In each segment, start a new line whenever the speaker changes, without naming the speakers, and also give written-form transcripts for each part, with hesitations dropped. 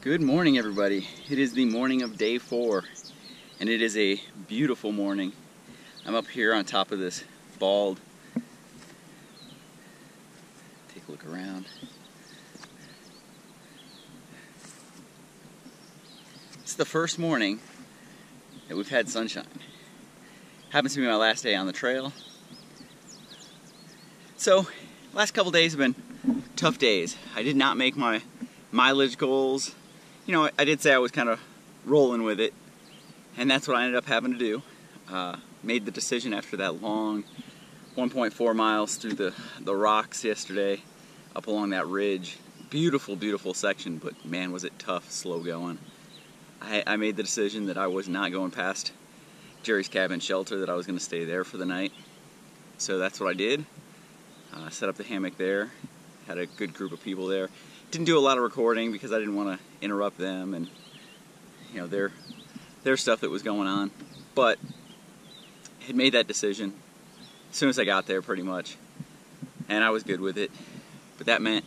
Good morning, everybody. It is the morning of day 4, and it is a beautiful morning. I'm up here on top of this bald. Take a look around. It's the first morning that we've had sunshine. Happens to be my last day on the trail. So, last couple days have been tough days. I did not make my mileage goals. You know, I did say I was kind of rolling with it, and that's what I ended up having to do. Made the decision after that long 1.4 miles through the rocks yesterday, up along that ridge. Beautiful, beautiful section, but man, was it tough, slow going. I made the decision that I was not going past Jerry's cabin shelter, that I was going to stay there for the night. So that's what I did. Set up the hammock there, had a good group of people there. Didn't do a lot of recording because I didn't want to interrupt them and, you know, their stuff that was going on. But I had made that decision as soon as I got there, pretty much, and I was good with it. But that meant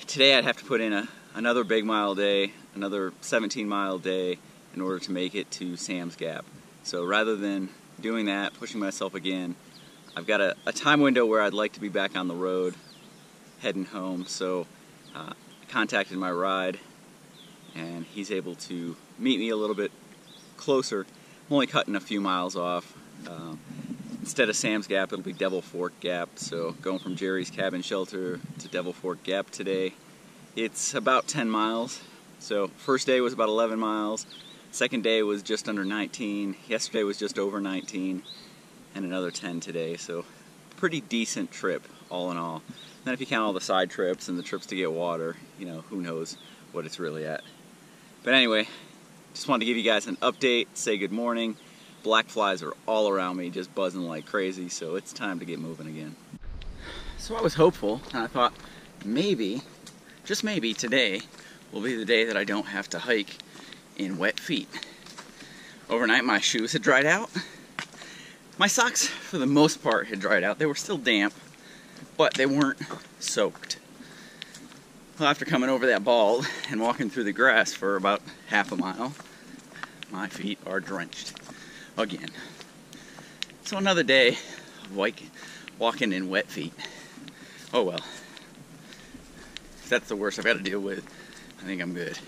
today I'd have to put in another big mile day, another 17-mile day, in order to make it to Sam's Gap. So rather than doing that, pushing myself again, I've got a time window where I'd like to be back on the road, heading home. So I contacted my ride, and he's able to meet me a little bit closer. I'm only cutting a few miles off. Instead of Sam's Gap, it'll be Devil Fork Gap. So going from Jerry's cabin shelter to Devil Fork Gap today, it's about 10 miles. So first day was about 11 miles. Second day was just under 19. Yesterday was just over 19. And another 10 today. So pretty decent trip all in all. Then if you count all the side trips and the trips to get water, you know, who knows what it's really at. But anyway, just wanted to give you guys an update, say good morning. Black flies are all around me, just buzzing like crazy, so it's time to get moving again. So I was hopeful, and I thought maybe, just maybe, today will be the day that I don't have to hike in wet feet. Overnight my shoes had dried out. My socks, for the most part, had dried out. They were still damp, but they weren't soaked. Well, after coming over that bald and walking through the grass for about half a mile, my feet are drenched again. So another day of walking in wet feet. Oh well. If that's the worst I've got to deal with, I think I'm good.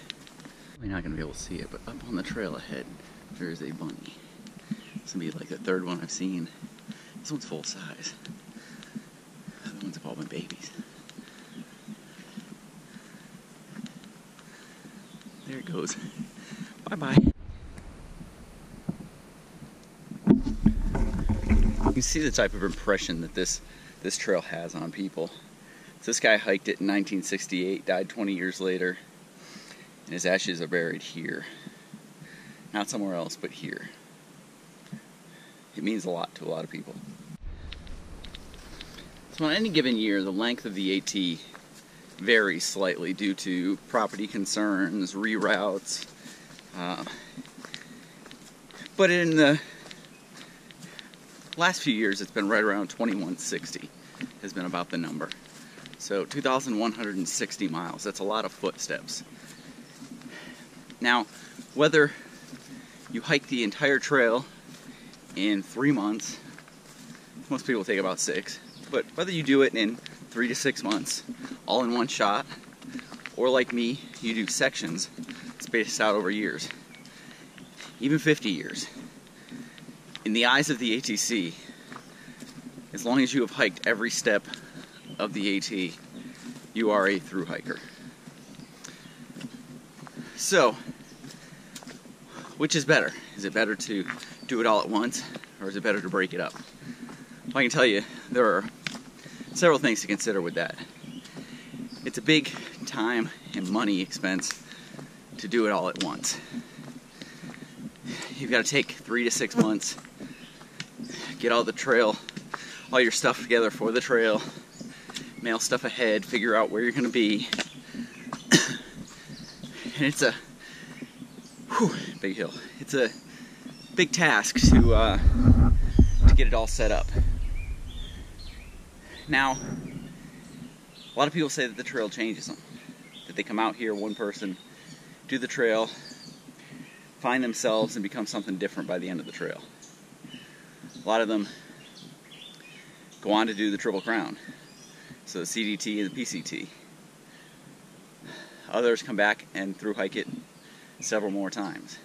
We're not going to be able to see it, but up on the trail ahead, there's a bunny. This will be like the third one I've seen. This one's full size. The other ones have all been babies. There it goes. Bye-bye. You can see the type of impression that this trail has on people. So this guy hiked it in 1968, died 20 years later, and his ashes are buried here. Not somewhere else, but here. It means a lot to a lot of people. So on any given year, the length of the AT varies slightly due to property concerns, reroutes. But in the last few years, it's been right around 2160 has been about the number. So 2,160 miles, that's a lot of footsteps. Now, whether you hike the entire trail in 3 months, most people take about 6, but whether you do it in 3 to 6 months, all in one shot, or like me, you do sections spaced out over years, even 50 years. In the eyes of the ATC, as long as you have hiked every step of the AT, you are a thru hiker. So, which is better? Is it better to do it all at once, or is it better to break it up? Well, I can tell you there are several things to consider with that. It's a big time and money expense to do it all at once. You've got to take 3 to 6 months, get all your stuff together for the trail, mail stuff ahead, figure out where you're going to be. And it's a big hill. It's a big task to get it all set up. Now, a lot of people say that the trail changes them. They come out here, one person, do the trail, find themselves, and become something different by the end of the trail. A lot of them go on to do the Triple Crown, so the CDT and the PCT. Others come back and through hike it several more times.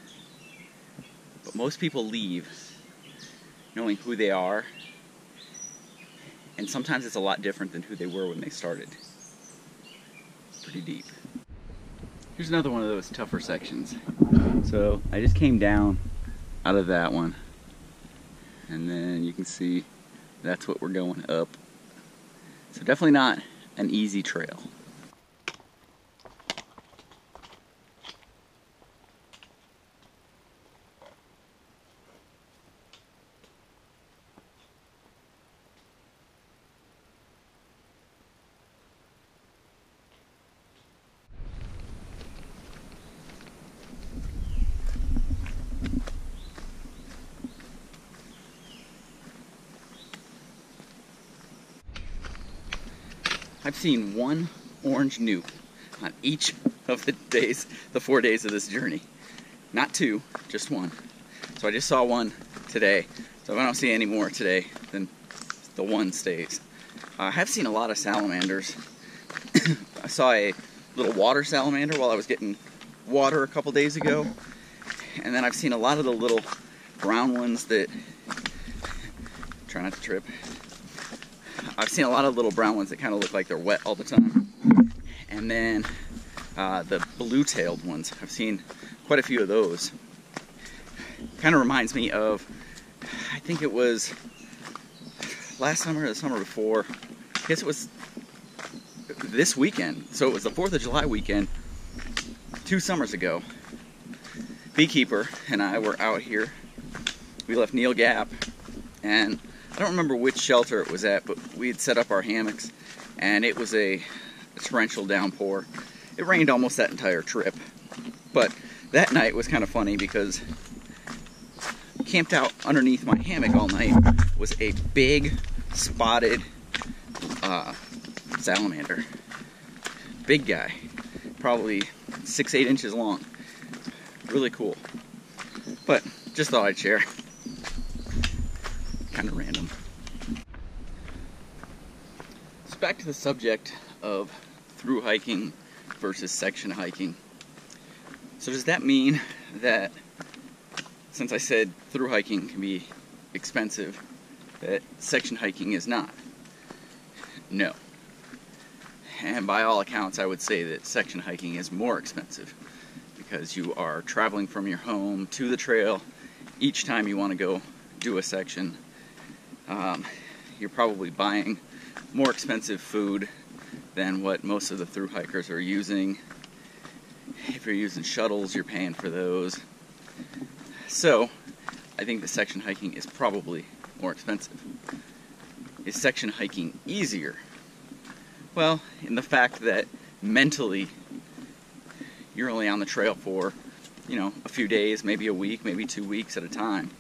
But most people leave knowing who they are, and sometimes it's a lot different than who they were when they started. Pretty deep. Here's another one of those tougher sections. So I just came down out of that one, and then you can see that's what we're going up. So definitely not an easy trail. I've seen one orange nuke on each of the days, the 4 days of this journey. Not two, just one. So I just saw one today. So if I don't see any more today, then the one stays. I have seen a lot of salamanders. I saw a little water salamander while I was getting water a couple days ago. And then I've seen a lot of the little brown ones that, try not to trip. I've seen a lot of little brown ones that kind of look like they're wet all the time. And then the blue-tailed ones, I've seen quite a few of those. Kind of reminds me of, I think it was last summer or the summer before. I guess it was this weekend. So it was the 4th of July weekend, 2 summers ago. Beekeeper and I were out here. We left Neal Gap, and I don't remember which shelter it was at, but we had set up our hammocks, and it was a torrential downpour. It rained almost that entire trip, but that night was kind of funny because camped out underneath my hammock all night was a big spotted salamander. Big guy, probably 6-8 inches long. Really cool, but just thought I'd share. Kind of random. So back to the subject of through hiking versus section hiking. So does that mean that, since I said through hiking can be expensive, that section hiking is not? No. And by all accounts, I would say that section hiking is more expensive because you are traveling from your home to the trail each time you want to go do a section. You're probably buying more expensive food than what most of the through hikers are using. If you're using shuttles, you're paying for those. So I think the section hiking is probably more expensive. Is section hiking easier? Well, in the fact that mentally you're only on the trail for, a few days, maybe a week, maybe 2 weeks at a time.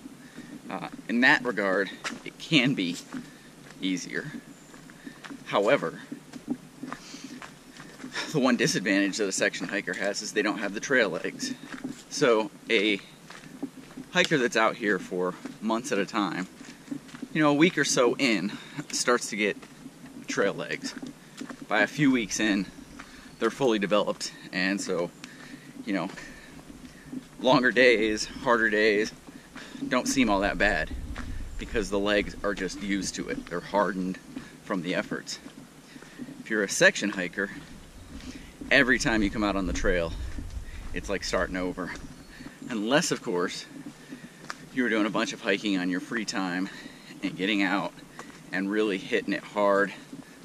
In that regard, it can be easier. However, the one disadvantage that a section hiker has is they don't have the trail legs. So a hiker that's out here for months at a time, a week or so in, starts to get trail legs. By a few weeks in, they're fully developed, and so, longer days, harder days, don't seem all that bad because the legs are just used to it. They're hardened from the efforts. If you're a section hiker, every time you come out on the trail, it's like starting over. Unless, of course, you were doing a bunch of hiking on your free time and getting out and really hitting it hard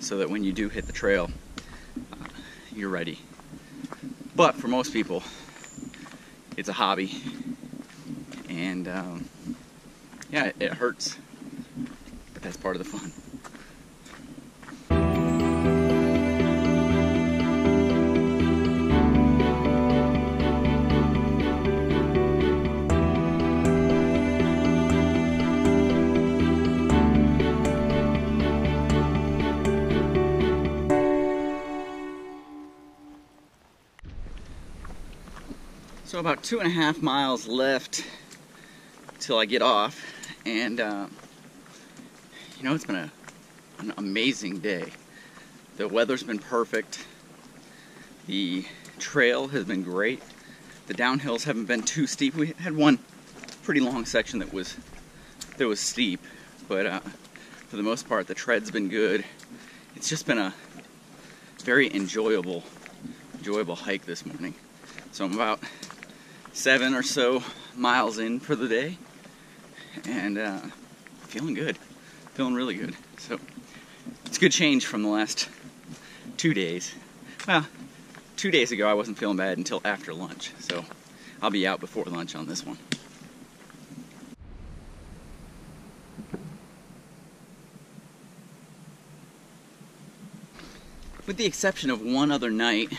so that when you do hit the trail, you're ready. But for most people, it's a hobby. And yeah, it hurts, but that's part of the fun. So about 2.5 miles left till I get off, and you know, it's been an amazing day. The weather's been perfect. The trail has been great. The downhills haven't been too steep. We had one pretty long section that was steep, but for the most part, the tread's been good. It's just been a very enjoyable hike this morning. So I'm about 7 or so miles in for the day, and feeling good, feeling really good. So it's a good change from the last 2 days. Well, 2 days ago I wasn't feeling bad until after lunch, so I'll be out before lunch on this one. With the exception of one other night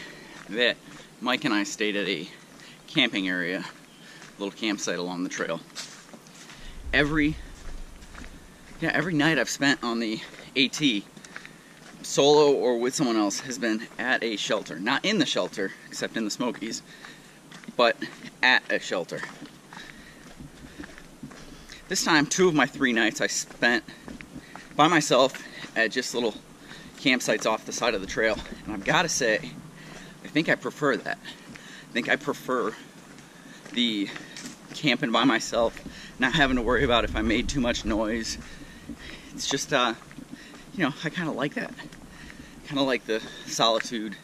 that Mike and I stayed at a camping area, a little campsite along the trail. Every night I've spent on the AT, solo or with someone else, has been at a shelter. Not in the shelter, except in the Smokies, but at a shelter. This time, 2 of my 3 nights I spent by myself at just little campsites off the side of the trail. And I've got to say, I think I prefer that. I think I prefer the camping by myself, not having to worry about if I made too much noise. It's just, you know, I kind of like that. Kind of like the solitude,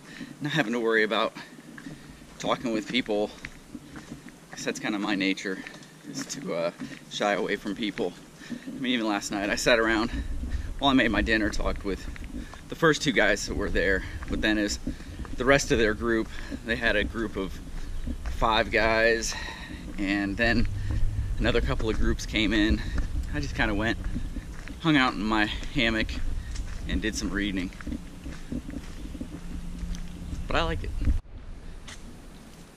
not having to worry about talking with people. I guess that's kind of my nature, is to shy away from people. I mean, even last night I sat around while I made my dinner, talked with the first 2 guys that were there, but then as the rest of their group, they had a group of 5 guys, and then another couple of groups came in. I just kind of went, hung out in my hammock, and did some reading. But I like it.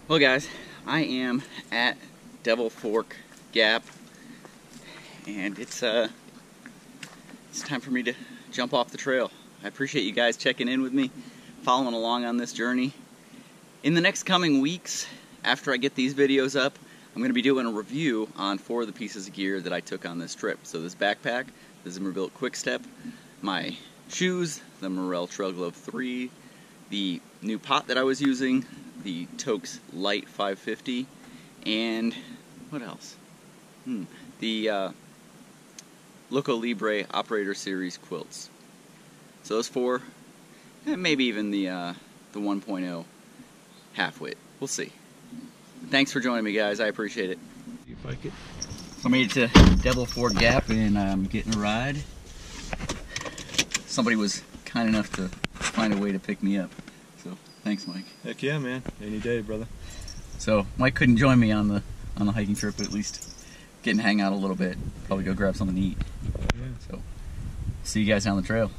Well guys, I am at Devil Fork Gap, and it's time for me to jump off the trail. I appreciate you guys checking in with me, following along on this journey. In the next coming weeks, after I get these videos up, I'm going to be doing a review on 4 of the pieces of gear that I took on this trip. So this backpack, the Zimmerbilt Quick Step, my shoes, the Morel Trail Glove 3, the new pot that I was using, the Tokes Light 550, and what else? The Loco Libre Operator Series quilts. So those 4, and maybe even the 1.0 half-wit. We'll see. Thanks for joining me, guys. I appreciate it.
If I could.
I made it to Devil Fork Gap, and I'm getting a ride. Somebody was kind enough to find a way to pick me up. So thanks, Mike.
Heck yeah, man. Any day, brother.
So Mike couldn't join me on the hiking trip, but at least getting to hang out a little bit. Probably go grab something to eat.
Yeah.
So see you guys down the trail.